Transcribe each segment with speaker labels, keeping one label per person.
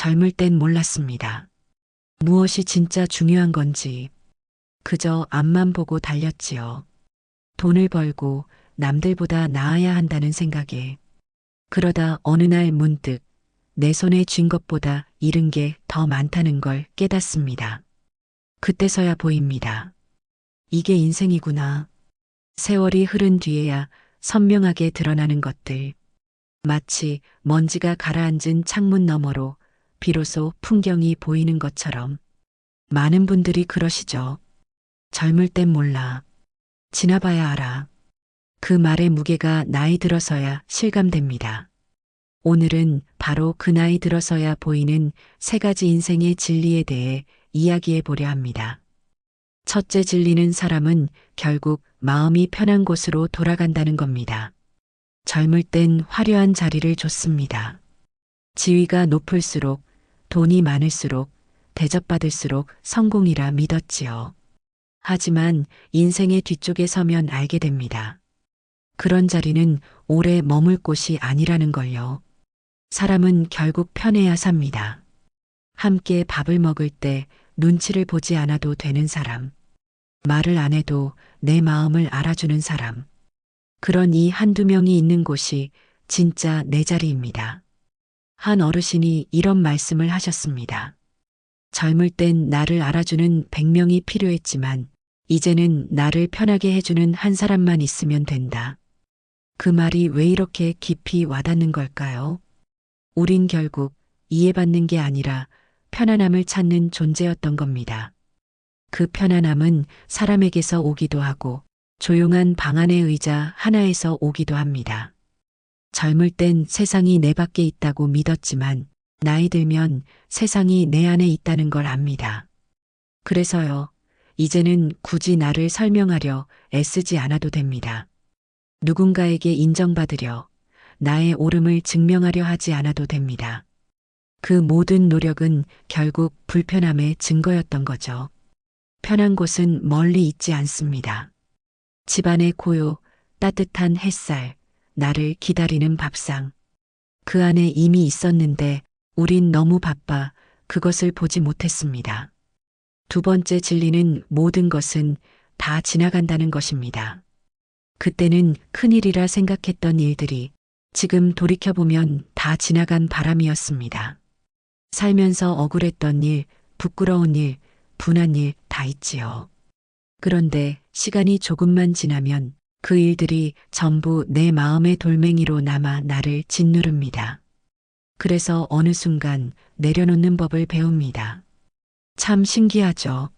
Speaker 1: 젊을 땐 몰랐습니다. 무엇이 진짜 중요한 건지 그저 앞만 보고 달렸지요. 돈을 벌고 남들보다 나아야 한다는 생각에. 그러다 어느 날 문득 내 손에 쥔 것보다 잃은 게 더 많다는 걸 깨닫습니다. 그때서야 보입니다. 이게 인생이구나. 세월이 흐른 뒤에야 선명하게 드러나는 것들. 마치 먼지가 가라앉은 창문 너머로 비로소 풍경이 보이는 것처럼. 많은 분들이 그러시죠. 젊을 땐 몰라. 지나봐야 알아. 그 말의 무게가 나이 들어서야 실감됩니다. 오늘은 바로 그 나이 들어서야 보이는 세 가지 인생의 진리에 대해 이야기해 보려 합니다. 첫째, 진리는 사람은 결국 마음이 편한 곳으로 돌아간다는 겁니다. 젊을 땐 화려한 자리를 줬습니다. 지위가 높을수록, 돈이 많을수록, 대접받을수록 성공이라 믿었지요. 하지만 인생의 뒤쪽에 서면 알게 됩니다. 그런 자리는 오래 머물 곳이 아니라는 걸요. 사람은 결국 편해야 삽니다. 함께 밥을 먹을 때 눈치를 보지 않아도 되는 사람. 말을 안 해도 내 마음을 알아주는 사람. 그런 이 한두 명이 있는 곳이 진짜 내 자리입니다. 한 어르신이 이런 말씀을 하셨습니다. 젊을 땐 나를 알아주는 100명이 필요했지만 이제는 나를 편하게 해주는 한 사람만 있으면 된다. 그 말이 왜 이렇게 깊이 와닿는 걸까요? 우린 결국 이해받는 게 아니라 편안함을 찾는 존재였던 겁니다. 그 편안함은 사람에게서 오기도 하고 조용한 방 안의 의자 하나에서 오기도 합니다. 젊을 땐 세상이 내 밖에 있다고 믿었지만 나이 들면 세상이 내 안에 있다는 걸 압니다. 그래서요, 이제는 굳이 나를 설명하려 애쓰지 않아도 됩니다. 누군가에게 인정받으려, 나의 옳음을 증명하려 하지 않아도 됩니다. 그 모든 노력은 결국 불편함의 증거였던 거죠. 편한 곳은 멀리 있지 않습니다. 집안의 고요, 따뜻한 햇살, 나를 기다리는 밥상. 그 안에 이미 있었는데 우린 너무 바빠 그것을 보지 못했습니다. 두 번째 진리는 모든 것은 다 지나간다는 것입니다. 그때는 큰일이라 생각했던 일들이 지금 돌이켜보면 다 지나간 바람이었습니다. 살면서 억울했던 일, 부끄러운 일, 분한 일 다 있지요. 그런데 시간이 조금만 지나면 그 일들이 전부 내 마음의 돌멩이로 남아 나를 짓누릅니다. 그래서 어느 순간 내려놓는 법을 배웁니다. 참 신기하죠.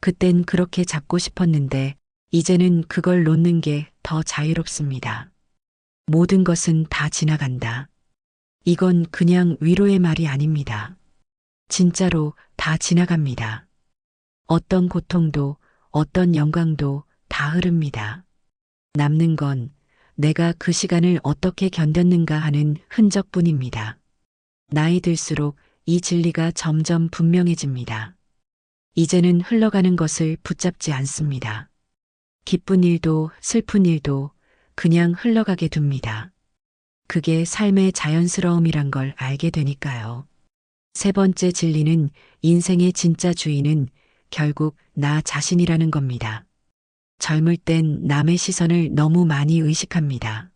Speaker 1: 그땐 그렇게 잡고 싶었는데 이제는 그걸 놓는 게 더 자유롭습니다. 모든 것은 다 지나간다. 이건 그냥 위로의 말이 아닙니다. 진짜로 다 지나갑니다. 어떤 고통도 어떤 영광도 다 흐릅니다. 남는 건 내가 그 시간을 어떻게 견뎠는가 하는 흔적뿐입니다. 나이 들수록 이 진리가 점점 분명해집니다. 이제는 흘러가는 것을 붙잡지 않습니다. 기쁜 일도 슬픈 일도 그냥 흘러가게 둡니다. 그게 삶의 자연스러움이란 걸 알게 되니까요. 세 번째 진리는 인생의 진짜 주인은 결국 나 자신이라는 겁니다. 젊을 땐 남의 시선을 너무 많이 의식합니다.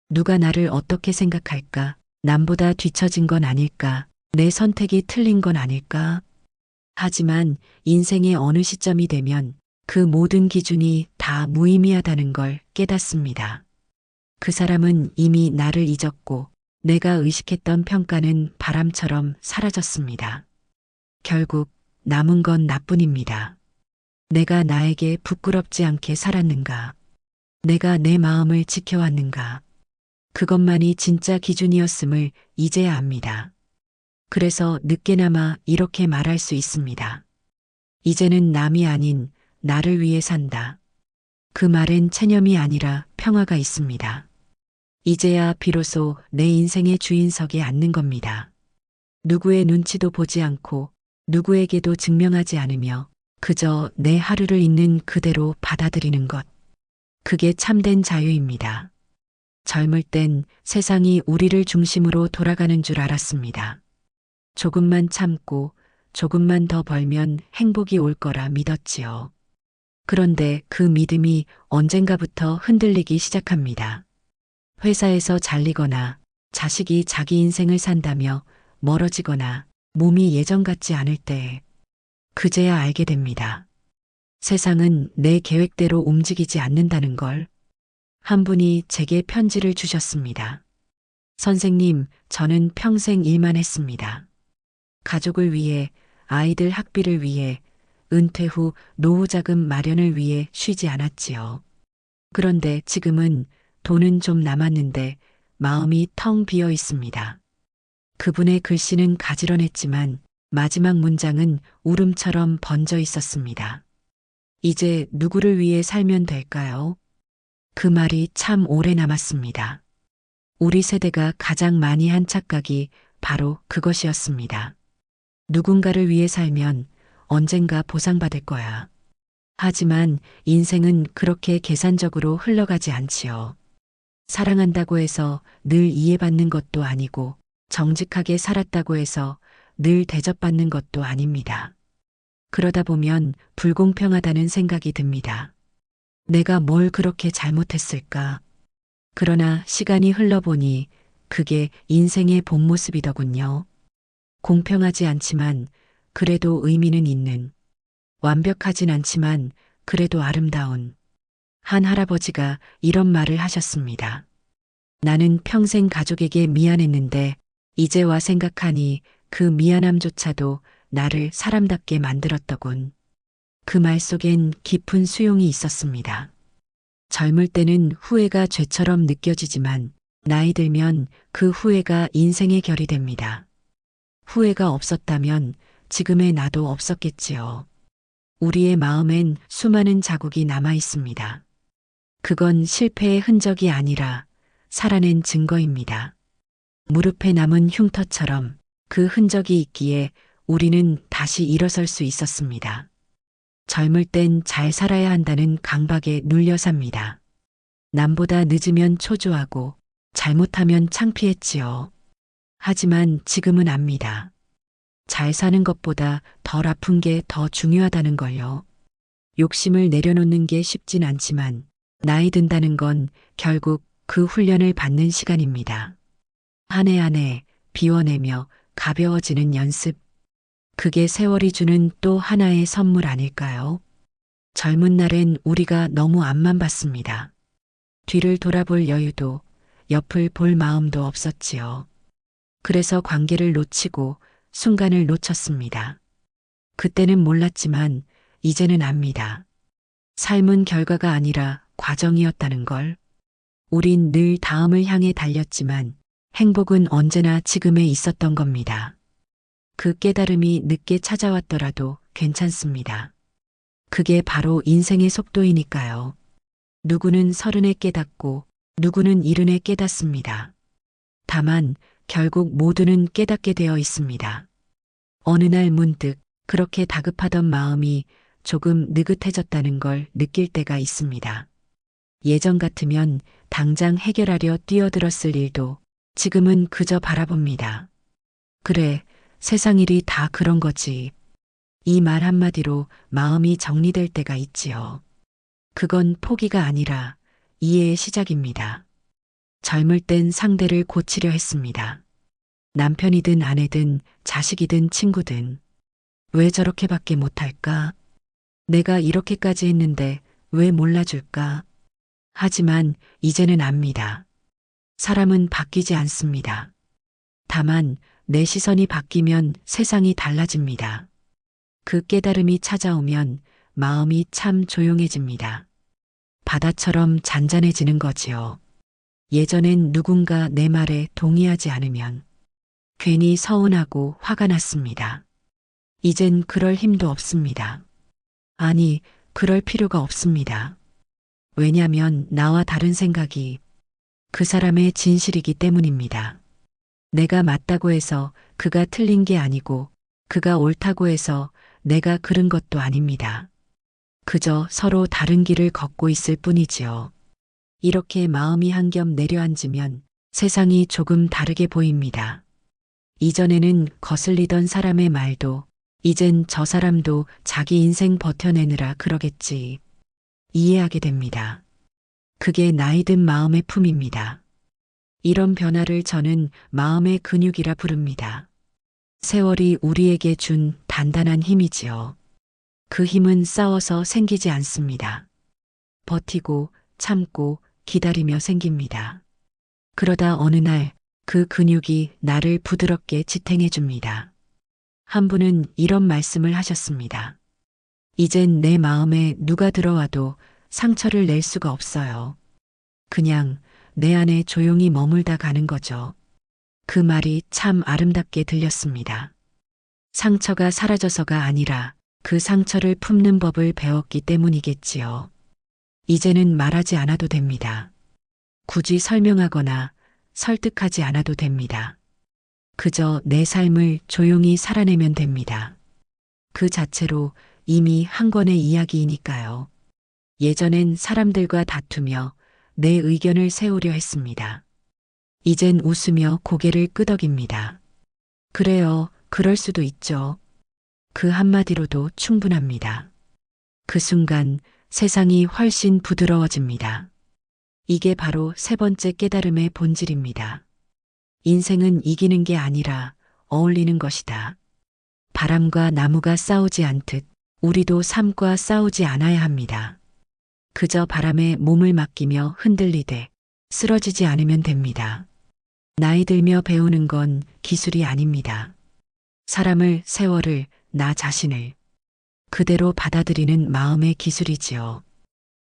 Speaker 1: 누가 나를 어떻게 생각할까? 남보다 뒤처진 건 아닐까? 내 선택이 틀린 건 아닐까? 하지만 인생의 어느 시점이 되면 그 모든 기준이 다 무의미하다는 걸 깨닫습니다. 그 사람은 이미 나를 잊었고 내가 의식했던 평가는 바람처럼 사라졌습니다. 결국 남은 건 나뿐입니다. 내가 나에게 부끄럽지 않게 살았는가? 내가 내 마음을 지켜왔는가? 그것만이 진짜 기준이었음을 이제야 압니다. 그래서 늦게나마 이렇게 말할 수 있습니다. 이제는 남이 아닌 나를 위해 산다. 그 말엔 체념이 아니라 평화가 있습니다. 이제야 비로소 내 인생의 주인석에 앉는 겁니다. 누구의 눈치도 보지 않고 누구에게도 증명하지 않으며 그저 내 하루를 있는 그대로 받아들이는 것. 그게 참된 자유입니다. 젊을 땐 세상이 우리를 중심으로 돌아가는 줄 알았습니다. 조금만 참고 조금만 더 벌면 행복이 올 거라 믿었지요. 그런데 그 믿음이 언젠가부터 흔들리기 시작합니다. 회사에서 잘리거나 자식이 자기 인생을 산다며 멀어지거나 몸이 예전 같지 않을 때 그제야 알게 됩니다. 세상은 내 계획대로 움직이지 않는다는 걸. 한 분이 제게 편지를 주셨습니다. 선생님, 저는 평생 일만 했습니다. 가족을 위해, 아이들 학비를 위해, 은퇴 후 노후 자금 마련을 위해 쉬지 않았지요. 그런데 지금은 돈은 좀 남았는데 마음이 텅 비어 있습니다. 그분의 글씨는 가지런했지만 마지막 문장은 울음처럼 번져 있었습니다. 이제 누구를 위해 살면 될까요? 그 말이 참 오래 남았습니다. 우리 세대가 가장 많이 한 착각이 바로 그것이었습니다. 누군가를 위해 살면 언젠가 보상받을 거야. 하지만 인생은 그렇게 계산적으로 흘러가지 않지요. 사랑한다고 해서 늘 이해받는 것도 아니고 정직하게 살았다고 해서 늘 대접받는 것도 아닙니다. 그러다 보면 불공평하다는 생각이 듭니다. 내가 뭘 그렇게 잘못했을까? 그러나 시간이 흘러보니 그게 인생의 본 모습이더군요. 공평하지 않지만 그래도 의미는 있는, 완벽하진 않지만 그래도 아름다운 한 할아버지가 이런 말을 하셨습니다. 나는 평생 가족에게 미안했는데 이제 와 생각하니 그 미안함조차도 나를 사람답게 만들었더군. 그 말 속엔 깊은 수용이 있었습니다. 젊을 때는 후회가 죄처럼 느껴지지만 나이 들면 그 후회가 인생의 결이 됩니다. 후회가 없었다면 지금의 나도 없었겠지요. 우리의 마음엔 수많은 자국이 남아 있습니다. 그건 실패의 흔적이 아니라 살아낸 증거입니다. 무릎에 남은 흉터처럼 그 흔적이 있기에 우리는 다시 일어설 수 있었습니다. 젊을 땐 잘 살아야 한다는 강박에 눌려 삽니다. 남보다 늦으면 초조하고 잘못하면 창피했지요. 하지만 지금은 압니다. 잘 사는 것보다 덜 아픈 게 더 중요하다는 걸요. 욕심을 내려놓는 게 쉽진 않지만 나이 든다는 건 결국 그 훈련을 받는 시간입니다. 한 해 한 해 비워내며 가벼워지는 연습. 그게 세월이 주는 또 하나의 선물 아닐까요? 젊은 날엔 우리가 너무 앞만 봤습니다. 뒤를 돌아볼 여유도 옆을 볼 마음도 없었지요. 그래서 관계를 놓치고 순간을 놓쳤습니다. 그때는 몰랐지만 이제는 압니다. 삶은 결과가 아니라 과정이었다는 걸. 우린 늘 다음을 향해 달렸지만 행복은 언제나 지금에 있었던 겁니다. 그 깨달음이 늦게 찾아왔더라도 괜찮습니다. 그게 바로 인생의 속도이니까요. 누구는 30에 깨닫고 누구는 70에 깨닫습니다. 다만 결국 모두는 깨닫게 되어 있습니다. 어느 날 문득 그렇게 다급하던 마음이 조금 느긋해졌다는 걸 느낄 때가 있습니다. 예전 같으면 당장 해결하려 뛰어들었을 일도 지금은 그저 바라봅니다. 그래, 세상 일이 다 그런 거지. 이 말 한마디로 마음이 정리될 때가 있지요. 그건 포기가 아니라 이해의 시작입니다. 젊을 땐 상대를 고치려 했습니다. 남편이든 아내든 자식이든 친구든. 왜 저렇게밖에 못할까? 내가 이렇게까지 했는데 왜 몰라줄까? 하지만 이제는 압니다. 사람은 바뀌지 않습니다. 다만 내 시선이 바뀌면 세상이 달라집니다. 그 깨달음이 찾아오면 마음이 참 조용해집니다. 바다처럼 잔잔해지는 거지요. 예전엔 누군가 내 말에 동의하지 않으면 괜히 서운하고 화가 났습니다. 이젠 그럴 힘도 없습니다. 아니, 그럴 필요가 없습니다. 왜냐면 나와 다른 생각이 그 사람의 진실이기 때문입니다. 내가 맞다고 해서 그가 틀린 게 아니고 그가 옳다고 해서 내가 그른 것도 아닙니다. 그저 서로 다른 길을 걷고 있을 뿐이지요. 이렇게 마음이 한 겹 내려앉으면 세상이 조금 다르게 보입니다. 이전에는 거슬리던 사람의 말도 이젠 저 사람도 자기 인생 버텨내느라 그러겠지. 이해하게 됩니다. 그게 나이 든 마음의 품입니다. 이런 변화를 저는 마음의 근육이라 부릅니다. 세월이 우리에게 준 단단한 힘이지요. 그 힘은 싸워서 생기지 않습니다. 버티고 참고 기다리며 생깁니다. 그러다 어느 날 그 근육이 나를 부드럽게 지탱해 줍니다. 한 분은 이런 말씀을 하셨습니다. 이젠 내 마음에 누가 들어와도 상처를 낼 수가 없어요. 그냥 내 안에 조용히 머물다 가는 거죠. 그 말이 참 아름답게 들렸습니다. 상처가 사라져서가 아니라 그 상처를 품는 법을 배웠기 때문이겠지요. 이제는 말하지 않아도 됩니다. 굳이 설명하거나 설득하지 않아도 됩니다. 그저 내 삶을 조용히 살아내면 됩니다. 그 자체로 이미 한 권의 이야기이니까요. 예전엔 사람들과 다투며 내 의견을 세우려 했습니다. 이젠 웃으며 고개를 끄덕입니다. 그래요, 그럴 수도 있죠. 그 한마디로도 충분합니다. 그 순간 세상이 훨씬 부드러워집니다. 이게 바로 세 번째 깨달음의 본질입니다. 인생은 이기는 게 아니라 어울리는 것이다. 바람과 나무가 싸우지 않듯 우리도 삶과 싸우지 않아야 합니다. 그저 바람에 몸을 맡기며 흔들리되 쓰러지지 않으면 됩니다. 나이 들며 배우는 건 기술이 아닙니다. 사람을, 세월을, 나 자신을 그대로 받아들이는 마음의 기술이지요.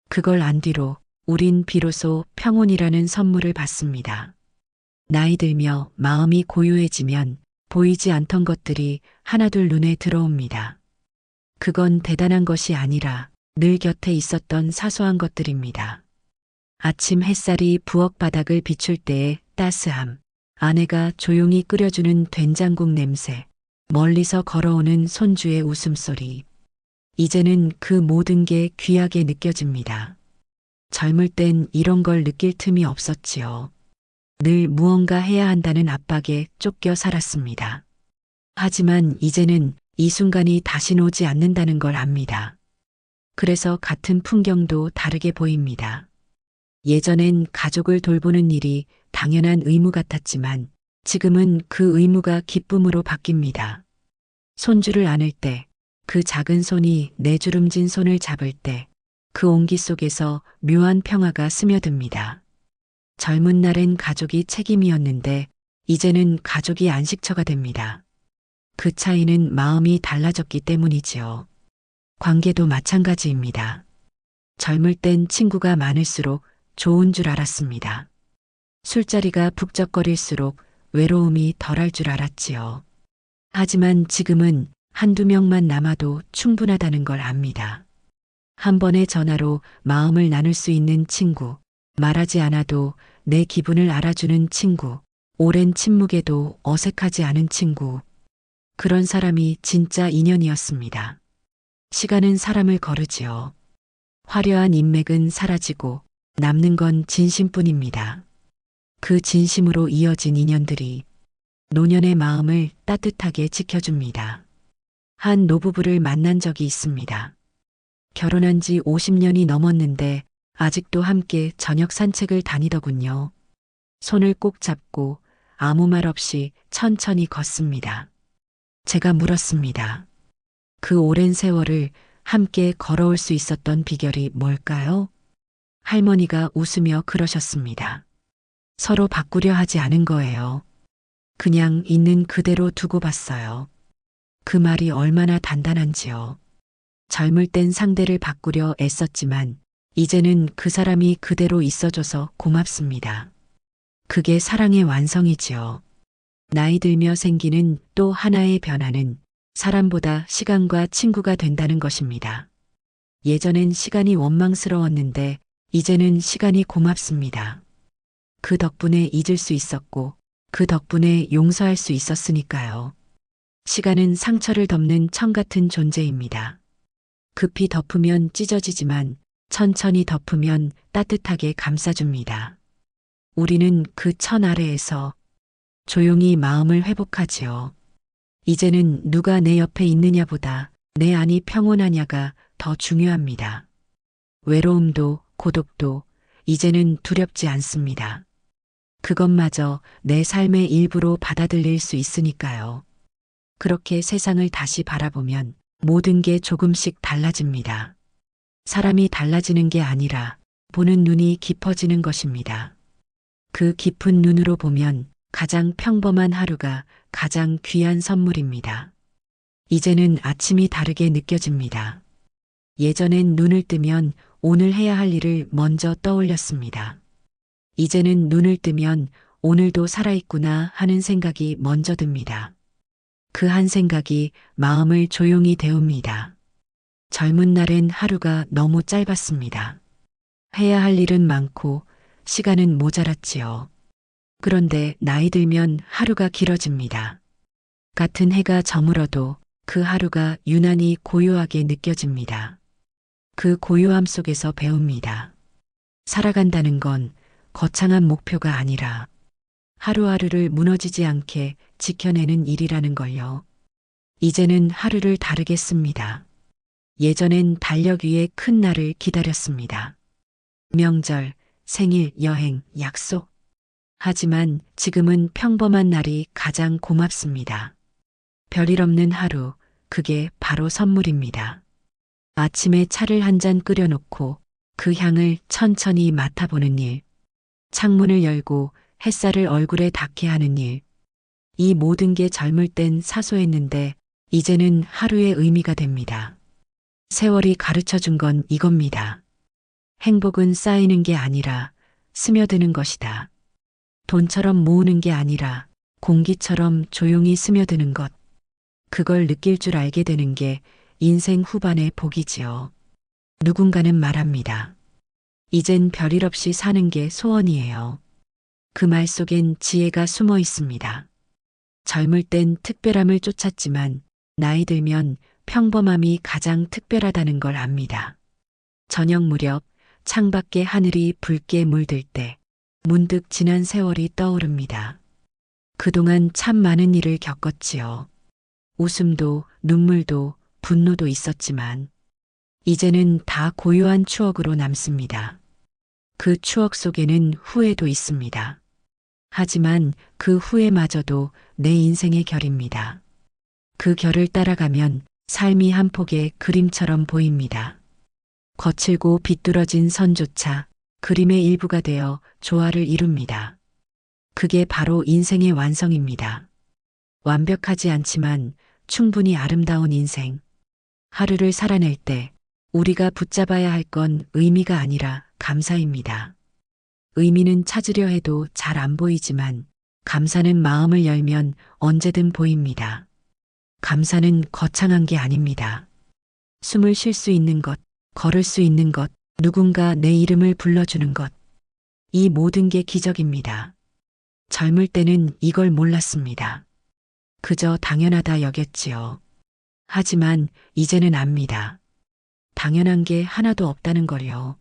Speaker 1: 그걸 안 뒤로 우린 비로소 평온이라는 선물을 받습니다. 나이 들며 마음이 고요해지면 보이지 않던 것들이 하나둘 눈에 들어옵니다. 그건 대단한 것이 아니라 늘 곁에 있었던 사소한 것들입니다. 아침 햇살이 부엌 바닥을 비출 때의 따스함, 아내가 조용히 끓여주는 된장국 냄새, 멀리서 걸어오는 손주의 웃음소리. 이제는 그 모든 게 귀하게 느껴집니다. 젊을 땐 이런 걸 느낄 틈이 없었지요. 늘 무언가 해야 한다는 압박에 쫓겨 살았습니다. 하지만 이제는 이 순간이 다시 오지 않는다는 걸 압니다. 그래서 같은 풍경도 다르게 보입니다. 예전엔 가족을 돌보는 일이 당연한 의무 같았지만 지금은 그 의무가 기쁨으로 바뀝니다. 손주를 안을 때, 그 작은 손이 내 주름진 손을 잡을 때, 그 온기 속에서 묘한 평화가 스며듭니다. 젊은 날엔 가족이 책임이었는데 이제는 가족이 안식처가 됩니다. 그 차이는 마음이 달라졌기 때문이지요. 관계도 마찬가지입니다. 젊을 땐 친구가 많을수록 좋은 줄 알았습니다. 술자리가 북적거릴수록 외로움이 덜할 줄 알았지요. 하지만 지금은 한두 명만 남아도 충분하다는 걸 압니다. 한 번의 전화로 마음을 나눌 수 있는 친구, 말하지 않아도 내 기분을 알아주는 친구, 오랜 침묵에도 어색하지 않은 친구. 그런 사람이 진짜 인연이었습니다. 시간은 사람을 거르지요. 화려한 인맥은 사라지고 남는 건 진심뿐입니다. 그 진심으로 이어진 인연들이 노년의 마음을 따뜻하게 지켜줍니다. 한 노부부를 만난 적이 있습니다. 결혼한 지 50년이 넘었는데 아직도 함께 저녁 산책을 다니더군요. 손을 꼭 잡고 아무 말 없이 천천히 걷습니다. 제가 물었습니다. 그 오랜 세월을 함께 걸어올 수 있었던 비결이 뭘까요? 할머니가 웃으며 그러셨습니다. 서로 바꾸려 하지 않은 거예요. 그냥 있는 그대로 두고 봤어요. 그 말이 얼마나 단단한지요. 젊을 땐 상대를 바꾸려 애썼지만 이제는 그 사람이 그대로 있어줘서 고맙습니다. 그게 사랑의 완성이지요. 나이 들며 생기는 또 하나의 변화는 사람보다 시간과 친구가 된다는 것입니다. 예전엔 시간이 원망스러웠는데 이제는 시간이 고맙습니다. 그 덕분에 잊을 수 있었고 그 덕분에 용서할 수 있었으니까요. 시간은 상처를 덮는 청 같은 존재입니다. 급히 덮으면 찢어지지만 천천히 덮으면 따뜻하게 감싸줍니다. 우리는 그 천 아래에서 조용히 마음을 회복하지요. 이제는 누가 내 옆에 있느냐보다 내 안이 평온하냐가 더 중요합니다. 외로움도 고독도 이제는 두렵지 않습니다. 그것마저 내 삶의 일부로 받아들일 수 있으니까요. 그렇게 세상을 다시 바라보면 모든 게 조금씩 달라집니다. 사람이 달라지는 게 아니라 보는 눈이 깊어지는 것입니다. 그 깊은 눈으로 보면 가장 평범한 하루가 가장 귀한 선물입니다. 이제는 아침이 다르게 느껴집니다. 예전엔 눈을 뜨면 오늘 해야 할 일을 먼저 떠올렸습니다. 이제는 눈을 뜨면 오늘도 살아있구나 하는 생각이 먼저 듭니다. 그 한 생각이 마음을 조용히 데웁니다. 젊은 날엔 하루가 너무 짧았습니다. 해야 할 일은 많고 시간은 모자랐지요. 그런데 나이 들면 하루가 길어집니다. 같은 해가 저물어도 그 하루가 유난히 고요하게 느껴집니다. 그 고요함 속에서 배웁니다. 살아간다는 건 거창한 목표가 아니라 하루하루를 무너지지 않게 지켜내는 일이라는 걸요. 이제는 하루를 다르게 씁니다. 예전엔 달력 위에 큰 날을 기다렸습니다. 명절, 생일, 여행, 약속. 하지만 지금은 평범한 날이 가장 고맙습니다. 별일 없는 하루, 그게 바로 선물입니다. 아침에 차를 한 잔 끓여놓고 그 향을 천천히 맡아보는 일. 창문을 열고 햇살을 얼굴에 닿게 하는 일. 이 모든 게 젊을 땐 사소했는데 이제는 하루의 의미가 됩니다. 세월이 가르쳐 준 건 이겁니다. 행복은 쌓이는 게 아니라 스며드는 것이다. 돈처럼 모으는 게 아니라 공기처럼 조용히 스며드는 것. 그걸 느낄 줄 알게 되는 게 인생 후반의 복이지요. 누군가는 말합니다. 이젠 별일 없이 사는 게 소원이에요. 그 말 속엔 지혜가 숨어 있습니다. 젊을 땐 특별함을 쫓았지만 나이 들면 평범함이 가장 특별하다는 걸 압니다. 저녁 무렵 창밖에 하늘이 붉게 물들 때 문득 지난 세월이 떠오릅니다. 그동안 참 많은 일을 겪었지요. 웃음도 눈물도 분노도 있었지만 이제는 다 고요한 추억으로 남습니다. 그 추억 속에는 후회도 있습니다. 하지만 그 후회마저도 내 인생의 결입니다. 그 결을 따라가면 삶이 한 폭의 그림처럼 보입니다. 거칠고 비뚤어진 선조차 그림의 일부가 되어 조화를 이룹니다. 그게 바로 인생의 완성입니다. 완벽하지 않지만 충분히 아름다운 인생. 하루를 살아낼 때 우리가 붙잡아야 할 건 의미가 아니라 감사입니다. 의미는 찾으려 해도 잘 안 보이지만 감사는 마음을 열면 언제든 보입니다. 감사는 거창한 게 아닙니다. 숨을 쉴 수 있는 것, 걸을 수 있는 것, 누군가 내 이름을 불러주는 것. 이 모든 게 기적입니다. 젊을 때는 이걸 몰랐습니다. 그저 당연하다 여겼지요. 하지만 이제는 압니다. 당연한 게 하나도 없다는 걸요.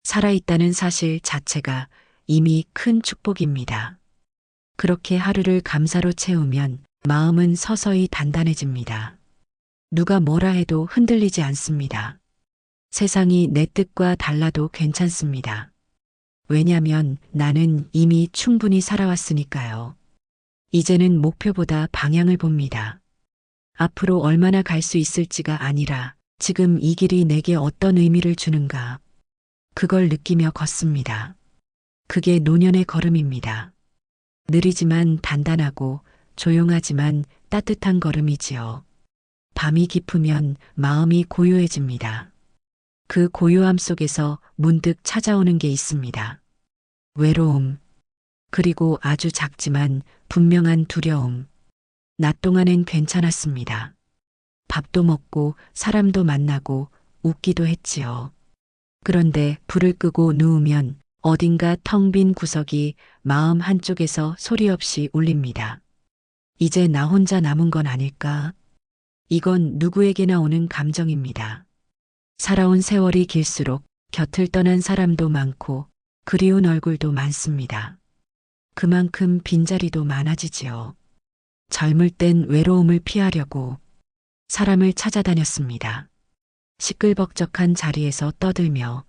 Speaker 1: 살아있다는 사실 자체가 이미 큰 축복입니다. 그렇게 하루를 감사로 채우면 마음은 서서히 단단해집니다. 누가 뭐라 해도 흔들리지 않습니다. 세상이 내 뜻과 달라도 괜찮습니다. 왜냐면 나는 이미 충분히 살아왔으니까요. 이제는 목표보다 방향을 봅니다. 앞으로 얼마나 갈 수 있을지가 아니라 지금 이 길이 내게 어떤 의미를 주는가. 그걸 느끼며 걷습니다. 그게 노년의 걸음입니다. 느리지만 단단하고 조용하지만 따뜻한 걸음이지요. 밤이 깊으면 마음이 고요해집니다. 그 고요함 속에서 문득 찾아오는 게 있습니다. 외로움, 그리고 아주 작지만 분명한 두려움. 낮 동안엔 괜찮았습니다. 밥도 먹고 사람도 만나고 웃기도 했지요. 그런데 불을 끄고 누우면 어딘가 텅 빈 구석이 마음 한쪽에서 소리 없이 울립니다. 이제 나 혼자 남은 건 아닐까? 이건 누구에게나 오는 감정입니다. 살아온 세월이 길수록 곁을 떠난 사람도 많고 그리운 얼굴도 많습니다. 그만큼 빈자리도 많아지지요. 젊을 땐 외로움을 피하려고 사람을 찾아다녔습니다. 시끌벅적한 자리에서 떠들며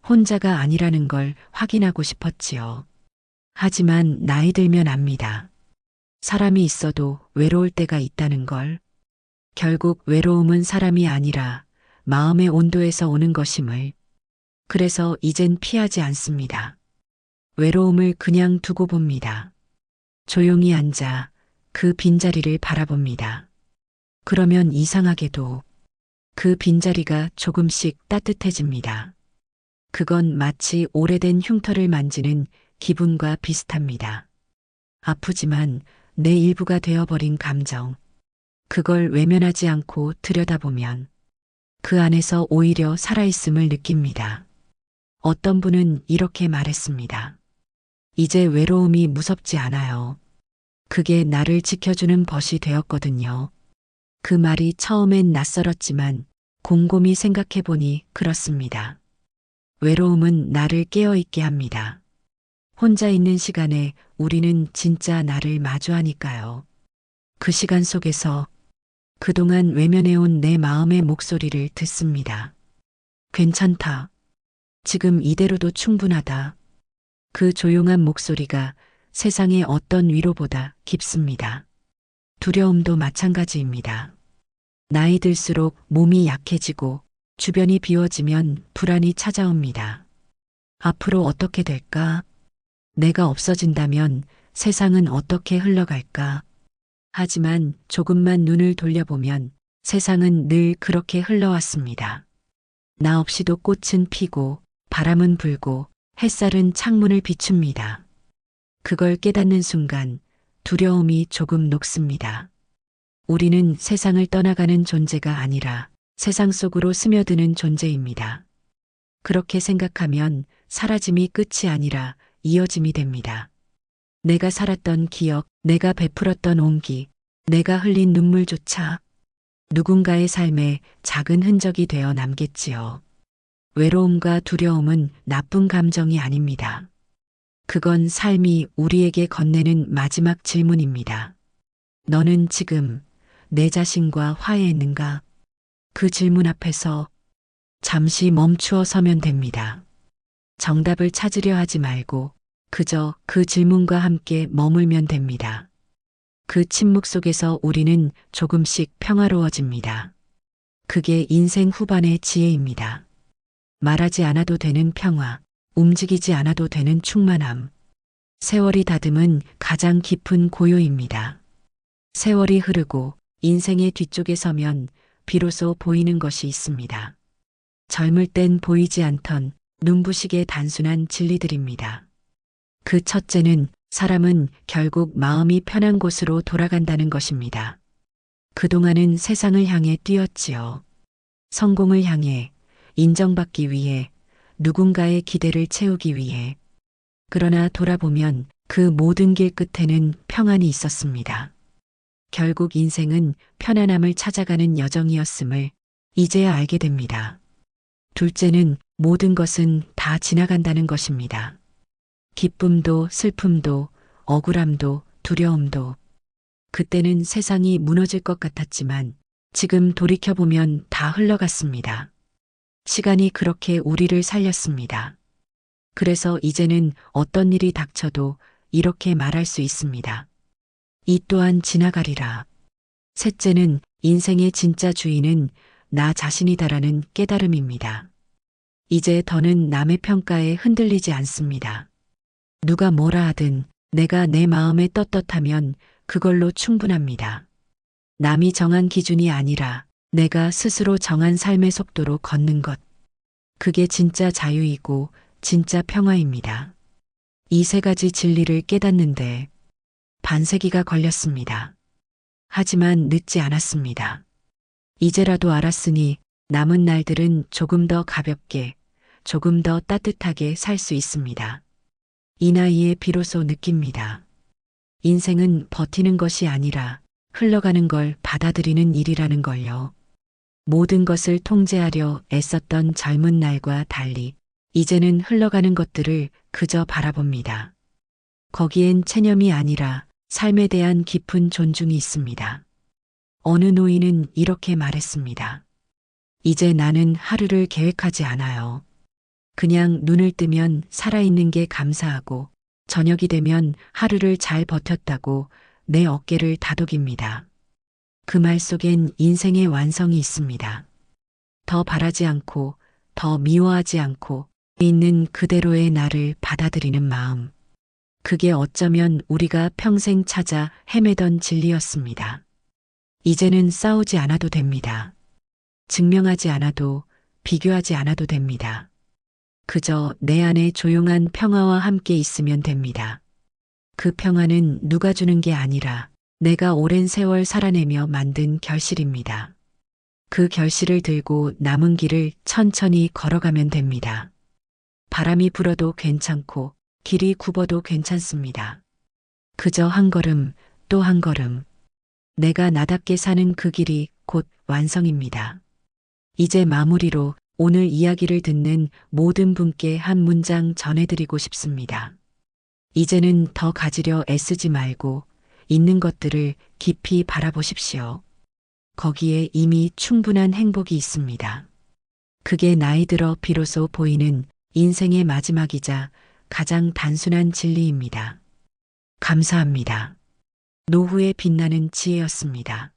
Speaker 1: 혼자가 아니라는 걸 확인하고 싶었지요. 하지만 나이 들면 압니다. 사람이 있어도 외로울 때가 있다는 걸. 결국 외로움은 사람이 아니라 마음의 온도에서 오는 것임을. 그래서 이젠 피하지 않습니다. 외로움을 그냥 두고 봅니다. 조용히 앉아 그 빈자리를 바라봅니다. 그러면 이상하게도 그 빈자리가 조금씩 따뜻해집니다. 그건 마치 오래된 흉터를 만지는 기분과 비슷합니다. 아프지만 내 일부가 되어버린 감정. 그걸 외면하지 않고 들여다보면 그 안에서 오히려 살아있음을 느낍니다. 어떤 분은 이렇게 말했습니다. 이제 외로움이 무섭지 않아요. 그게 나를 지켜주는 벗이 되었거든요. 그 말이 처음엔 낯설었지만 곰곰이 생각해보니 그렇습니다. 외로움은 나를 깨어있게 합니다. 혼자 있는 시간에 우리는 진짜 나를 마주하니까요. 그 시간 속에서 그동안 외면해온 내 마음의 목소리를 듣습니다. 괜찮다. 지금 이대로도 충분하다. 그 조용한 목소리가 세상의 어떤 위로보다 깊습니다. 두려움도 마찬가지입니다. 나이 들수록 몸이 약해지고 주변이 비워지면 불안이 찾아옵니다. 앞으로 어떻게 될까? 내가 없어진다면 세상은 어떻게 흘러갈까? 하지만 조금만 눈을 돌려보면 세상은 늘 그렇게 흘러왔습니다. 나 없이도 꽃은 피고 바람은 불고 햇살은 창문을 비춥니다. 그걸 깨닫는 순간 두려움이 조금 녹습니다. 우리는 세상을 떠나가는 존재가 아니라 세상 속으로 스며드는 존재입니다. 그렇게 생각하면 사라짐이 끝이 아니라 이어짐이 됩니다. 내가 살았던 기억, 내가 베풀었던 온기, 내가 흘린 눈물조차 누군가의 삶에 작은 흔적이 되어 남겠지요. 외로움과 두려움은 나쁜 감정이 아닙니다. 그건 삶이 우리에게 건네는 마지막 질문입니다. 너는 지금 내 자신과 화해했는가? 그 질문 앞에서 잠시 멈추어 서면 됩니다. 정답을 찾으려 하지 말고 그저 그 질문과 함께 머물면 됩니다. 그 침묵 속에서 우리는 조금씩 평화로워집니다. 그게 인생 후반의 지혜입니다. 말하지 않아도 되는 평화, 움직이지 않아도 되는 충만함. 세월이 다듬은 가장 깊은 고요입니다. 세월이 흐르고 인생의 뒤쪽에 서면 비로소 보이는 것이 있습니다. 젊을 땐 보이지 않던 눈부시게 단순한 진리들입니다. 그 첫째는 사람은 결국 마음이 편한 곳으로 돌아간다는 것입니다. 그동안은 세상을 향해 뛰었지요. 성공을 향해, 인정받기 위해, 누군가의 기대를 채우기 위해. 그러나 돌아보면 그 모든 길 끝에는 평안이 있었습니다. 결국 인생은 편안함을 찾아가는 여정이었음을 이제야 알게 됩니다. 둘째는 모든 것은 다 지나간다는 것입니다. 기쁨도 슬픔도 억울함도 두려움도. 그때는 세상이 무너질 것 같았지만 지금 돌이켜보면 다 흘러갔습니다. 시간이 그렇게 우리를 살렸습니다. 그래서 이제는 어떤 일이 닥쳐도 이렇게 말할 수 있습니다. 이 또한 지나가리라. 셋째는 인생의 진짜 주인은 나 자신이다라는 깨달음입니다. 이제 더는 남의 평가에 흔들리지 않습니다. 누가 뭐라 하든 내가 내 마음에 떳떳하면 그걸로 충분합니다. 남이 정한 기준이 아니라 내가 스스로 정한 삶의 속도로 걷는 것. 그게 진짜 자유이고 진짜 평화입니다. 이 세 가지 진리를 깨닫는데 반세기가 걸렸습니다. 하지만 늦지 않았습니다. 이제라도 알았으니 남은 날들은 조금 더 가볍게, 조금 더 따뜻하게 살 수 있습니다. 이 나이에 비로소 느낍니다. 인생은 버티는 것이 아니라 흘러가는 걸 받아들이는 일이라는 걸요. 모든 것을 통제하려 애썼던 젊은 날과 달리 이제는 흘러가는 것들을 그저 바라봅니다. 거기엔 체념이 아니라 삶에 대한 깊은 존중이 있습니다. 어느 노인은 이렇게 말했습니다. 이제 나는 하루를 계획하지 않아요. 그냥 눈을 뜨면 살아있는 게 감사하고 저녁이 되면 하루를 잘 버텼다고 내 어깨를 다독입니다. 그 말 속엔 인생의 완성이 있습니다. 더 바라지 않고 더 미워하지 않고 있는 그대로의 나를 받아들이는 마음. 그게 어쩌면 우리가 평생 찾아 헤매던 진리였습니다. 이제는 싸우지 않아도 됩니다. 증명하지 않아도 비교하지 않아도 됩니다. 그저 내 안에 조용한 평화와 함께 있으면 됩니다. 그 평화는 누가 주는 게 아니라 내가 오랜 세월 살아내며 만든 결실입니다. 그 결실을 들고 남은 길을 천천히 걸어가면 됩니다. 바람이 불어도 괜찮고 길이 굽어도 괜찮습니다. 그저 한 걸음 또 한 걸음. 내가 나답게 사는 그 길이 곧 완성입니다. 이제 마무리로 오늘 이야기를 듣는 모든 분께 한 문장 전해드리고 싶습니다. 이제는 더 가지려 애쓰지 말고 있는 것들을 깊이 바라보십시오. 거기에 이미 충분한 행복이 있습니다. 그게 나이 들어 비로소 보이는 인생의 마지막이자 가장 단순한 진리입니다. 감사합니다. 노후에 빛나는 지혜였습니다.